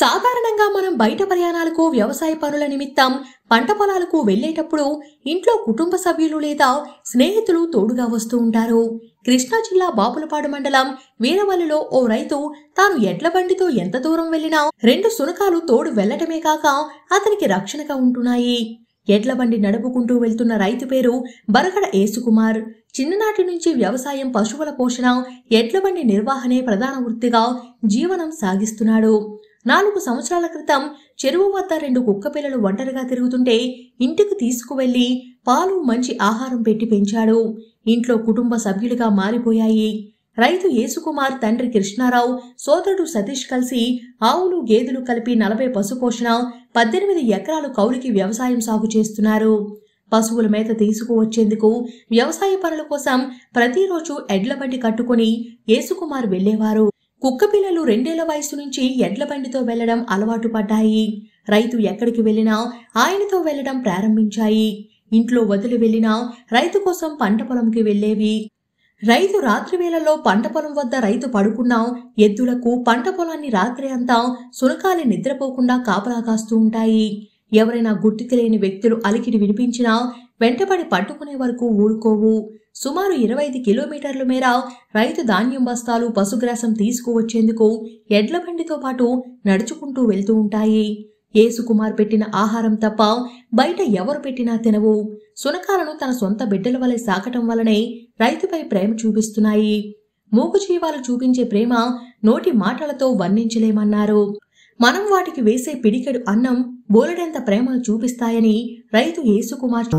సాధారణంగా మనం బయట ప్రయాణాలకు వ్యవసాయ పనుల నిమిత్తం పంట పొలాలకు వెళ్లేటప్పుడు ఇంట్లో కుటుంబ సభ్యులు లేదా స్నేహితులు తోడుగా వస్తూ ఉంటారు. కృష్ణా జిల్లా బాపులపాడు మండలం వీరవల్లిలో ఓ రైతు తాను ఎడ్ల బండితో ఎంత దూరం వెళ్లినా 2 శునకాలు తోడు వెళ్లటమే కాక అతనికి రక్షణగా ఉంటున్నాయి. ఎడ్ల బండి నడుపుకుంటూ వెళ్తున్న రైతు పేరు బరగడ యేసుకుమార్. చిన్ననాటి నుంచి వ్యవసాయం, పశువుల పోషణ, ఎడ్ల బండి నిర్వహణే ప్రధాన వృత్తిగా జీవనం సాగిస్తున్నాడు. 4 సంవత్సరాల క్రితం చెరువు వద్ద 2 కుక్క పిల్లలు ఒంటరిగా తిరుగుతుంటే ఇంటికి తీసుకువెళ్లి పాలు, మంచి ఆహారం పెట్టి పెంచాడు. ఇంట్లో కుటుంబ సభ్యులుగా మారిపోయాయి. రైతు యేసుకుమార్ తండ్రి కృష్ణారావు, సోదరుడు సతీష్ కలిసి ఆవులు, గేదెలు కలిపి 40 పశుపోషణ, 18 ఎకరాలు కౌలుకి వ్యవసాయం సాగు చేస్తున్నారు. పశువుల మేత తీసుకువచ్చేందుకు, వ్యవసాయ పనుల కోసం ప్రతిరోజు ఎడ్ల బండి కట్టుకుని యేసుకుమార్ వెళ్లేవారు. కుక్క పిల్లలు 2 ఏళ్ల వయసు నుంచి ఎడ్ల బండితో వెళ్లడం అలవాటు పడ్డాయి. రైతు ఎక్కడికి వెళ్లినా ఆయనతో వెళ్లడం ప్రారంభించాయి. ఇంట్లో వదిలి వెళ్లినా రైతు కోసం పంట పొలంకి వెళ్లేవి. రైతు రాత్రి వేళల్లో పంట పొలం వద్ద రైతు పడుకున్నా ఎద్దులకు పంట పొలాన్ని రాత్రి అంతా సునకాలి నిద్రపోకుండా కాపలా కాస్తూ ఉంటాయి. ఎవరైనా గుర్తు తెలియని వ్యక్తులు అలికిడి వినిపించినా వెంటబడి పట్టుకునే వరకు ఊరుకోవు. సుమారు 25 కిలోమీటర్ల మేర రైతు ధాన్యం బస్తాలు, పశుగ్రాసం తీసుకువచ్చేందుకు ఎడ్ల బండితో పాటు నడుచుకుంటూ వెళ్తూ ఉంటాయి. యేసుకుమార్ పెట్టిన ఆహారం తప్ప బయట ఎవరు పెట్టినా తినవు. సునకాలను తన సొంత బిడ్డల వలె సాకటం వల్లనే రైతుపై ప్రేమ చూపిస్తున్నాయి. మూగజీవాలు చూపించే ప్రేమ నోటి మాటలతో వర్ణించలేమన్నారు. మనం వాటికి వేసే పిడికెడు అన్నం బోలెడంత ప్రేమను చూపిస్తాయని రైతు యేసుకుమార్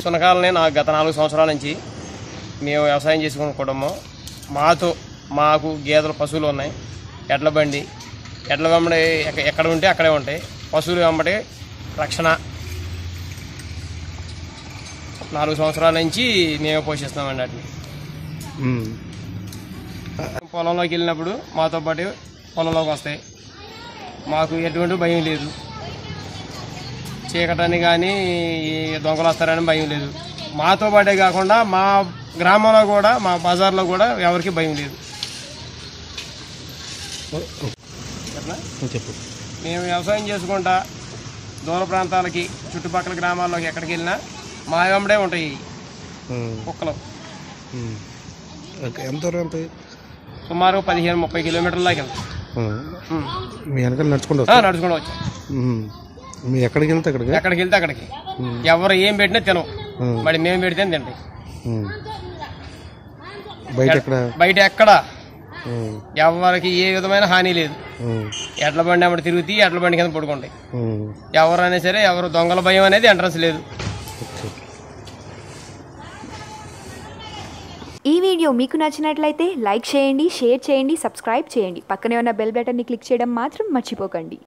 సునకాలనే నాకు గత 4 సంవత్సరాల నుంచి మేము వ్యవసాయం చేసుకున్న కుటుంబం. మాకు గేదెలు, పశువులు ఉన్నాయి. ఎడ్ల బండి, ఎడ్ల వెంబడి ఎక్కడ ఉంటే అక్కడే ఉంటాయి. పశువులు వెంబడి రక్షణ 4 సంవత్సరాల నుంచి మేమే పోషిస్తున్నామండి వాటిని. పొలంలోకి వెళ్ళినప్పుడు మాతో పాటు పొలంలోకి వస్తాయి. మాకు ఎటువంటి భయం లేదు. చీకటని కానీ దొంగలు వస్తారని భయం లేదు. మాతో పాటే కాకుండా మా గ్రామంలో కూడా మా బజార్లో కూడా ఎవరికి భయం లేదు. చెప్పు. మేము వ్యవసాయం చేసుకుంటా దూర ప్రాంతాలకి చుట్టుపక్కల గ్రామాల్లోకి ఎక్కడికి వెళ్ళినా మా వెంబడే ఉంటాయి కుక్కలు. ఎంత దూరం ఉంటాయి? సుమారు 15-30 కిలోమీటర్ల దాకా వెళ్తాం. మీ వెనకాల నడుచుకుంటూ నడుచుకుంటూ వచ్చాం. మీ ఎక్కడికి వెళ్తే అక్కడికి ఎవరు ఏం పెట్టినా తినవు, మరి మేము పెడితే తింటాయి. బయట ఎక్కడ ఎవరికి ఏ విధమైన హాని లేదు. ఎడ్ల బండి అమ్మడి తిరుగుతీ ఎడ్ల బండి కింద పడుకుంటాయి. ఎవరైనా సరే ఎవరు దొంగల భయం అనేది ఎంట్రన్స్ లేదు. ఈ వీడియో మీకు నచ్చినట్లయితే లైక్ చేయండి, షేర్ చేయండి, సబ్స్క్రైబ్ చేయండి. పక్కనే ఉన్న బెల్ బటన్ని క్లిక్ చేయడం మాత్రం మర్చిపోకండి.